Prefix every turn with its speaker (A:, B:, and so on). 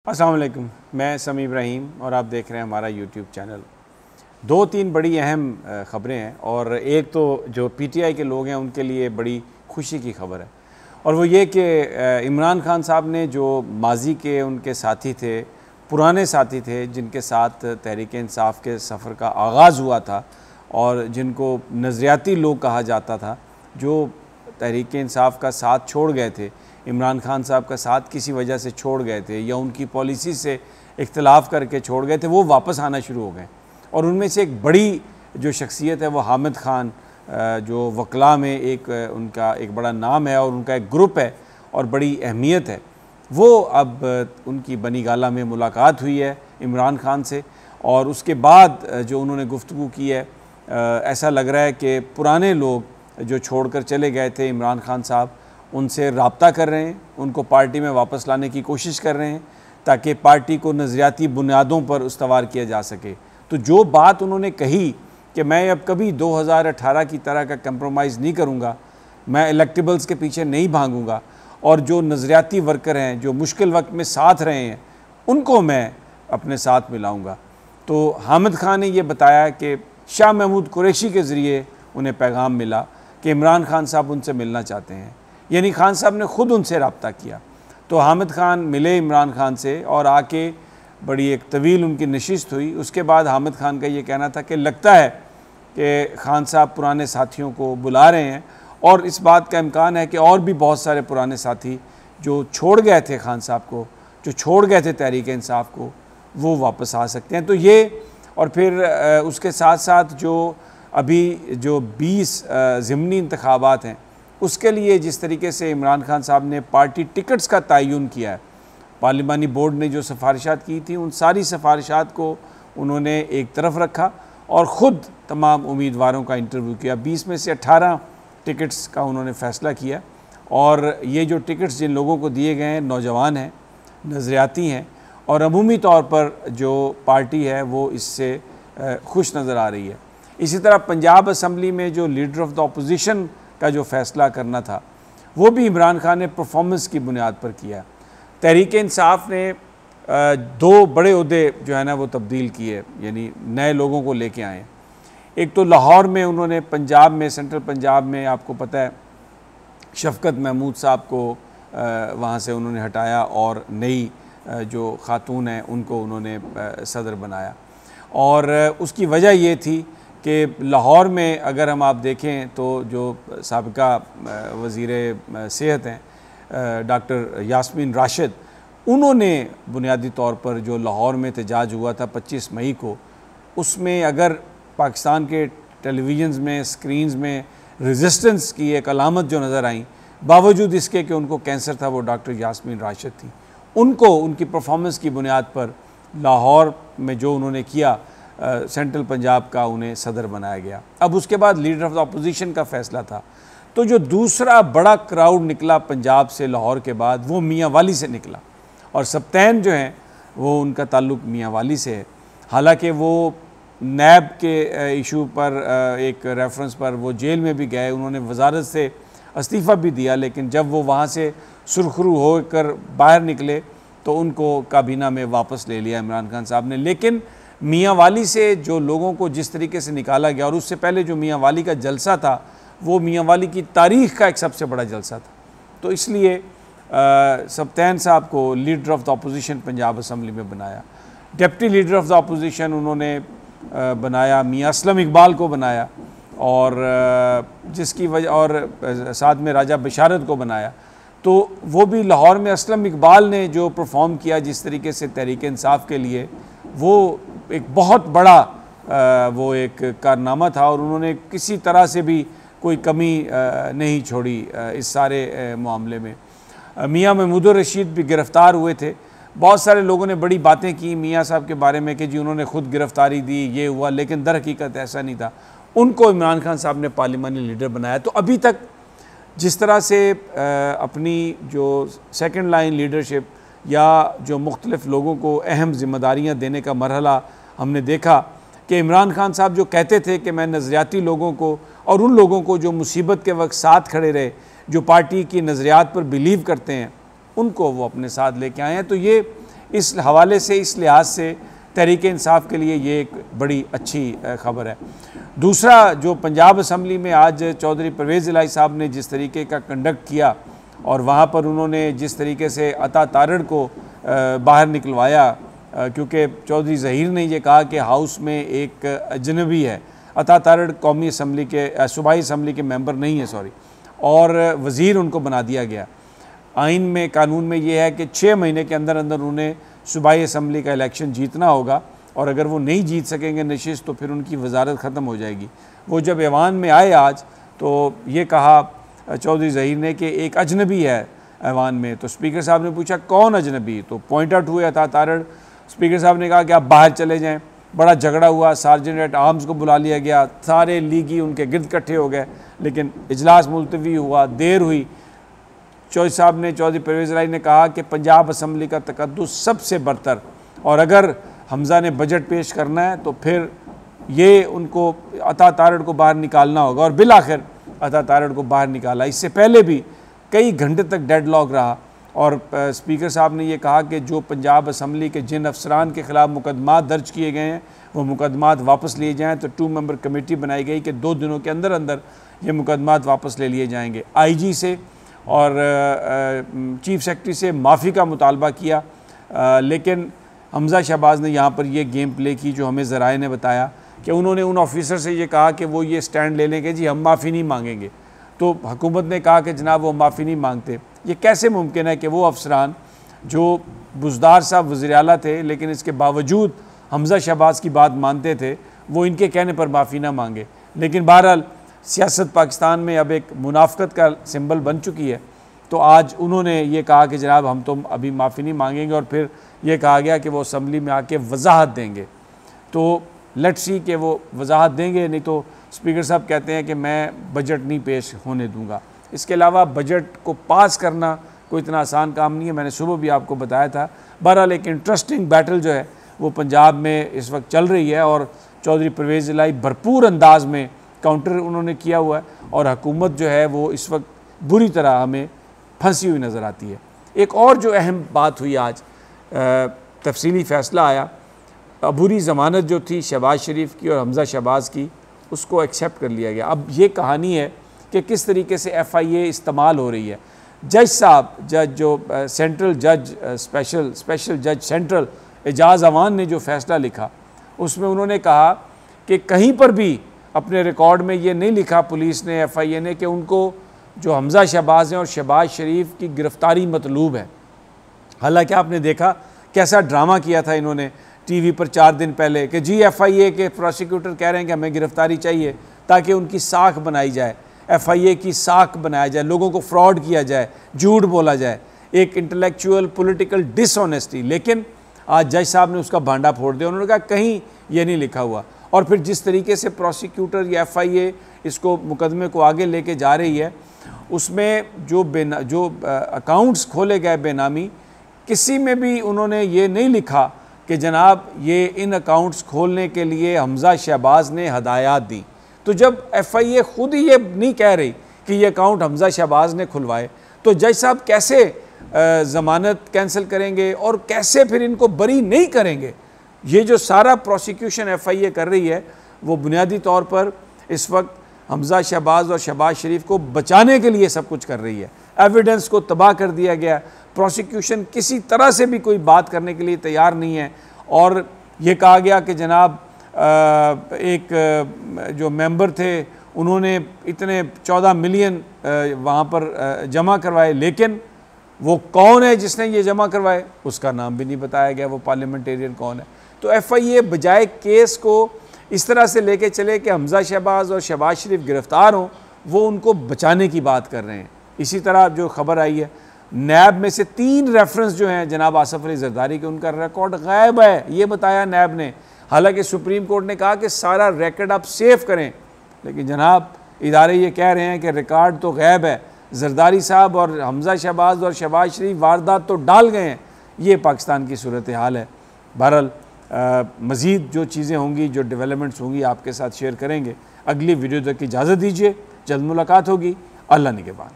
A: अस्सलाम वालेकुम, मैं समी इब्राहिम और आप देख रहे हैं हमारा यूट्यूब चैनल। दो तीन बड़ी अहम ख़बरें हैं और एक तो जो पीटीआई के लोग हैं उनके लिए बड़ी खुशी की खबर है और वो ये कि इमरान खान साहब ने जो माजी के उनके साथी थे, पुराने साथी थे जिनके साथ तहरीक इंसाफ के सफ़र का आगाज़ हुआ था और जिनको नज़रियाती लोग कहा जाता था, जो तहरीक इंसाफ का साथ छोड़ गए थे, इमरान खान साहब का साथ किसी वजह से छोड़ गए थे या उनकी पॉलिसी से इख्तलाफ करके छोड़ गए थे, वो वापस आना शुरू हो गए। और उनमें से एक बड़ी जो शख्सियत है वो हामिद खान, जो वकला में एक उनका एक बड़ा नाम है और उनका एक ग्रुप है और बड़ी अहमियत है। वो अब उनकी बनी गाला में मुलाकात हुई है इमरान खान से और उसके बाद जो उन्होंने गुफ्तगू की है, ऐसा लग रहा है कि पुराने लोग जो छोड़कर चले गए थे इमरान खान साहब, उनसे रब्ता कर रहे हैं, उनको पार्टी में वापस लाने की कोशिश कर रहे हैं ताकि पार्टी को नज़रियाती बुनियादों पर उस्तवार किया जा सके। तो जो बात उन्होंने कही कि मैं अब कभी 2018 की तरह का कंप्रोमाइज़ नहीं करूँगा, मैं इलेक्टेबल्स के पीछे नहीं भागूँगा और जो नज़रियाती वर्कर हैं, जो मुश्किल वक्त में साथ रहे हैं, उनको मैं अपने साथ मिलाऊँगा। तो हामिद खान ने ये बताया कि शाह महमूद कुरैशी के ज़रिए उन्हें पैगाम मिला कि इमरान खान साहब उनसे मिलना चाहते हैं, यानी खान साहब ने ख़ुद उनसे रब्ता किया। तो हामिद खान मिले इमरान खान से और आके बड़ी एक तवील उनकी नशिस्त हुई। उसके बाद हामिद खान का ये कहना था कि लगता है कि खान साहब पुराने साथियों को बुला रहे हैं और इस बात का इम्कान है कि और भी बहुत सारे पुराने साथी जो छोड़ गए थे खान साहब को, जो छोड़ गए थे तहरीक इंसाफ को, वो वापस आ सकते हैं। तो ये और फिर उसके साथ साथ जो अभी जो 20 ज़िमनी इंतखाबात हैं, उसके लिए जिस तरीके से इमरान खान साहब ने पार्टी टिकट्स का तयन किया है, पार्लिमानी बोर्ड ने जो सिफारिशात की थी उन सारी सिफारिशात को उन्होंने एक तरफ रखा और ख़ुद तमाम उम्मीदवारों का इंटरव्यू किया। 20 में से 18 टिकट्स का उन्होंने फ़ैसला किया और ये जो टिकट्स जिन लोगों को दिए गए हैं नौजवान हैं, नज़रियाती हैं और अमूमी तौर पर जो पार्टी है वो इससे खुश नज़र आ रही है। इसी तरह पंजाब असम्बली में जो लीडर ऑफ़ द अपोजिशन का जो फ़ैसला करना था वो भी इमरान खान ने परफॉर्मेंस की बुनियाद पर किया। तहरीक इंसाफ ने दो बड़े ओहदे जो है ना वो तब्दील किए, यानी नए लोगों को लेके आए। एक तो लाहौर में उन्होंने पंजाब में, सेंट्रल पंजाब में आपको पता है शफ़कत महमूद साहब को वहाँ से उन्होंने हटाया और नई जो ख़ातून हैं उनको उन्होंने सदर बनाया। और उसकी वजह ये थी कि लाहौर में अगर हम आप देखें तो जो साबिका वज़ीर सेहत हैं डॉक्टर यास्मीन राशिद, उन्होंने बुनियादी तौर पर जो लाहौर में एहतजाज हुआ था 25 मई को, उसमें अगर पाकिस्तान के टेलीविज़न्स में, स्क्रीन्स में रेजिस्टेंस की एक अलामत जो नज़र आई, बावजूद इसके कि उनको कैंसर था, वो डॉक्टर यास्मीन राशिद थी। उनको उनकी परफॉर्मेंस की बुनियाद पर लाहौर में जो उन्होंने किया, सेंट्रल पंजाब का उन्हें सदर बनाया गया। अब उसके बाद लीडर ऑफ़ द अपोजिशन का फ़ैसला था। तो जो दूसरा बड़ा क्राउड निकला पंजाब से लाहौर के बाद, वो मियाँ वाली से निकला और सब्तैन जो हैं वो उनका ताल्लुक़ मियाँ वाली से है। हालांकि वो नैब के इशू पर एक रेफरेंस पर वो जेल में भी गए, उन्होंने वजारत से इस्तीफ़ा भी दिया, लेकिन जब वो वहाँ से सुरखरू होकर बाहर निकले तो उनको काबीना में वापस ले लिया इमरान खान साहब ने। लेकिन मियाँ वाली से जो लोगों को जिस तरीके से निकाला गया, और उससे पहले जो मियाँ वाली का जलसा था वो मियाँ वाली की तारीख़ का एक सबसे बड़ा जलसा था। तो इसलिए सब्तैन साहब को leader of the opposition Punjab assembly में बनाया। Deputy leader of the opposition उन्होंने बनाया मियाँ असलम इकबाल को बनाया और जिसकी वजह और साथ में राजा बशारत को बनाया। तो वो भी लाहौर में असलम इकबाल ने जो परफॉर्म किया जिस तरीके से तहरीक इंसाफ के लिए, वो एक बहुत बड़ा वो एक कारनामा था और उन्होंने किसी तरह से भी कोई कमी नहीं छोड़ी इस सारे मामले में। मियाँ महमूदुर रशीद भी गिरफ़्तार हुए थे। बहुत सारे लोगों ने बड़ी बातें की मियाँ साहब के बारे में कि जी उन्होंने ख़ुद गिरफ़्तारी दी, ये हुआ, लेकिन दर हकीकत ऐसा नहीं था। उनको इमरान खान साहब ने पार्लिमानी लीडर बनाया। तो अभी तक जिस तरह से अपनी जो सेकंड लाइन लीडरशिप या जो मुख्तलिफ़ लोगों को अहम ज़िम्मेदारियाँ देने का मरहला हमने देखा कि इमरान खान साहब जो कहते थे कि मैं नज़रियाती लोगों को और उन लोगों को जो मुसीबत के वक्त साथ खड़े रहे, जो पार्टी की नज़रियात पर बिलीव करते हैं, उनको वो अपने साथ लेके आए हैं। तो ये इस हवाले से, इस लिहाज से तहरीक इंसाफ के लिए ये एक बड़ी अच्छी ख़बर है। दूसरा, जो पंजाब असम्बली में आज चौधरी परवेज़ इलाही साहब ने जिस तरीके का कंडक्ट किया और वहाँ पर उन्होंने जिस तरीके से अता तारड़ को बाहर निकलवाया, क्योंकि चौधरी ज़हीर ने ये कहा कि हाउस में एक अजनबी है। अता तारड़ कौमी असम्बली के सूबाई असम्बली के मेंबर नहीं है, सॉरी, और वज़ीर उनको बना दिया गया। आइन में, कानून में ये है कि 6 महीने के अंदर अंदर उन्हें सूबाई असम्बली का इलेक्शन जीतना होगा, और अगर वो नहीं जीत सकेंगे नशिस्त तो फिर उनकी वजारत ख़त्म हो जाएगी। वो जब ऐवान में आए आज, तो ये कहा चौधरी ज़हीर ने कि एक अजनबी है ऐवान में। तो स्पीकर साहब ने पूछा कौन अजनबी, तो पॉइंट आउट हुए अता तारड़। स्पीकर साहब ने कहा कि आप बाहर चले जाएं। बड़ा झगड़ा हुआ, सार्जेंट एट आर्म्स को बुला लिया गया, सारे लीगी उनके गिर्द इकट्ठे हो गए, लेकिन इजलास मुलतवी हुआ, देर हुई। चौधरी साहब ने, चौधरी परवेज़ इलाही ने कहा कि पंजाब असम्बली का तकद्दुस सबसे बरतर, और अगर हमज़ा ने बजट पेश करना है तो फिर ये उनको अता तारड़ को बाहर निकालना होगा, और बिल आखिर अता तारड़ को बाहर निकाला। इससे पहले भी कई घंटे तक डेडलॉक रहा, और स्पीकर साहब ने ये कहा कि जो पंजाब असम्बली के जिन अफसरान के ख़िलाफ़ मुकदमात दर्ज किए गए हैं वो मुकदमात वापस लिए जाएँ। तो 2 मेंबर कमेटी बनाई गई कि 2 दिनों के अंदर अंदर ये मुकदमात वापस ले लिए जाएंगे। IG से और चीफ सेक्रेटरी से माफ़ी का मुतालबा किया, लेकिन हमज़ा शहबाज ने यहाँ पर ये गेम प्ले की जो हमें ज़राए ने बताया कि उन्होंने उन ऑफिसर से ये कहा कि वो ये स्टैंड ले लें कि जी हम माफ़ी नहीं मांगेंगे। तो हुकूमत ने कहा कि जनाब वो माफ़ी नहीं मांगते। ये कैसे मुमकिन है कि वो अफसरान जो बुज़दार साहब वज़ीर आला थे, लेकिन इसके बावजूद हमज़ा शहबाज की बात मानते थे, वो इनके कहने पर माफ़ी ना मांगे। लेकिन बहरहाल सियासत पाकिस्तान में अब एक मुनाफ़कत का सिंबल बन चुकी है। तो आज उन्होंने ये कहा कि जनाब हम तो अभी माफ़ी नहीं मांगेंगे, और फिर ये कहा गया कि वो असम्बली में आके वजाहत देंगे। तो लेट्स सी कि वो वजाहत देंगे, नहीं तो स्पीकर साहब कहते हैं कि मैं बजट नहीं पेश होने दूंगा। इसके अलावा बजट को पास करना कोई इतना आसान काम नहीं है, मैंने सुबह भी आपको बताया था। बहरहाल एक इंटरेस्टिंग बैटल जो है वो पंजाब में इस वक्त चल रही है, और चौधरी परवेज़ इलाही भरपूर अंदाज में काउंटर उन्होंने किया हुआ है, और हुकूमत जो है वो इस वक्त बुरी तरह हमें फंसी हुई नज़र आती है। एक और जो अहम बात हुई आज, तफसीली फ़ैसला आया, अबूरी ज़मानत जो थी शहबाज शरीफ की और हमज़ा शहबाज की, उसको एक्सेप्ट कर लिया गया। अब ये कहानी है कि किस तरीके से FIA इस्तेमाल हो रही है। जज साहब, जज जो सेंट्रल जज, स्पेशल जज सेंट्रल एजाज़ अवान ने जो फ़ैसला लिखा, उसमें उन्होंने कहा कि कहीं पर भी अपने रिकॉर्ड में ये नहीं लिखा पुलिस ने, FIA ने, कि उनको जो हमज़ा शहबाज हैं और शहबाज शरीफ की गिरफ़्तारी मतलूब है। हालांकि आपने देखा कैसा ड्रामा किया था इन्होंने TV पर 4 दिन पहले कि जी FIA के प्रोसिक्यूटर कह रहे हैं कि हमें गिरफ़्तारी चाहिए ताकि उनकी साख बनाई जाए, FIA की साख बनाया जाए, लोगों को फ्रॉड किया जाए, झूठ बोला जाए, एक इंटेलेक्चुअल पॉलिटिकल डिसऑनेस्टी। लेकिन आज जज साहब ने उसका भांडा फोड़ दिया, उन्होंने कहा कहीं ये नहीं लिखा हुआ। और फिर जिस तरीके से प्रोसिक्यूटर या FIA इसको मुकदमे को आगे लेके जा रही है, उसमें जो अकाउंट्स खोले गए बेनामी, किसी में भी उन्होंने ये नहीं लिखा कि जनाब ये इन अकाउंट्स खोलने के लिए हमज़ा शहबाज ने हदायत दी। तो जब FIA खुद ही ये नहीं कह रही कि ये अकाउंट हमज़ा शहबाज ने खुलवाए, तो जज साहब कैसे ज़मानत कैंसिल करेंगे और कैसे फिर इनको बरी नहीं करेंगे? ये जो सारा प्रोसिक्यूशन FIA कर रही है वो बुनियादी तौर पर इस वक्त हमज़ा शहबाज और शहबाज शरीफ को बचाने के लिए सब कुछ कर रही है। एविडेंस को तबाह कर दिया गया, प्रोसिक्यूशन किसी तरह से भी कोई बात करने के लिए तैयार नहीं है। और ये कहा गया कि जनाब एक जो मेंबर थे उन्होंने इतने 14 मिलियन वहाँ पर जमा करवाए, लेकिन वो कौन है जिसने ये जमा करवाए उसका नाम भी नहीं बताया गया, वो पार्लियामेंटेरियन कौन है। तो FIA बजाय केस को इस तरह से लेके चले कि हमज़ा शहबाज और शहबाज शरीफ गिरफ़्तार हों, वो उनको बचाने की बात कर रहे हैं। इसी तरह जो खबर आई है, नैब में से 3 रेफरेंस जो हैं जनाब आसिफ अली जरदारी के, उनका रिकॉर्ड गायब है, ये बताया नैब ने। हालांकि सुप्रीम कोर्ट ने कहा कि सारा रिकॉर्ड आप सेव करें, लेकिन जनाब इदारे ये कह रहे हैं कि रिकॉर्ड तो गायब है, जरदारी साहब और हमज़ा शहबाज और शहबाज शरीफ वारदात तो डाल गए हैं। ये पाकिस्तान की सूरत हाल है। बहरहाल मज़ीद जो चीज़ें होंगी, जो डेवलपमेंट्स होंगी, आपके साथ शेयर करेंगे। अगली वीडियो तक की इजाज़त दीजिए, जल्द मुलाकात होगी। अल्लाह निगहबान।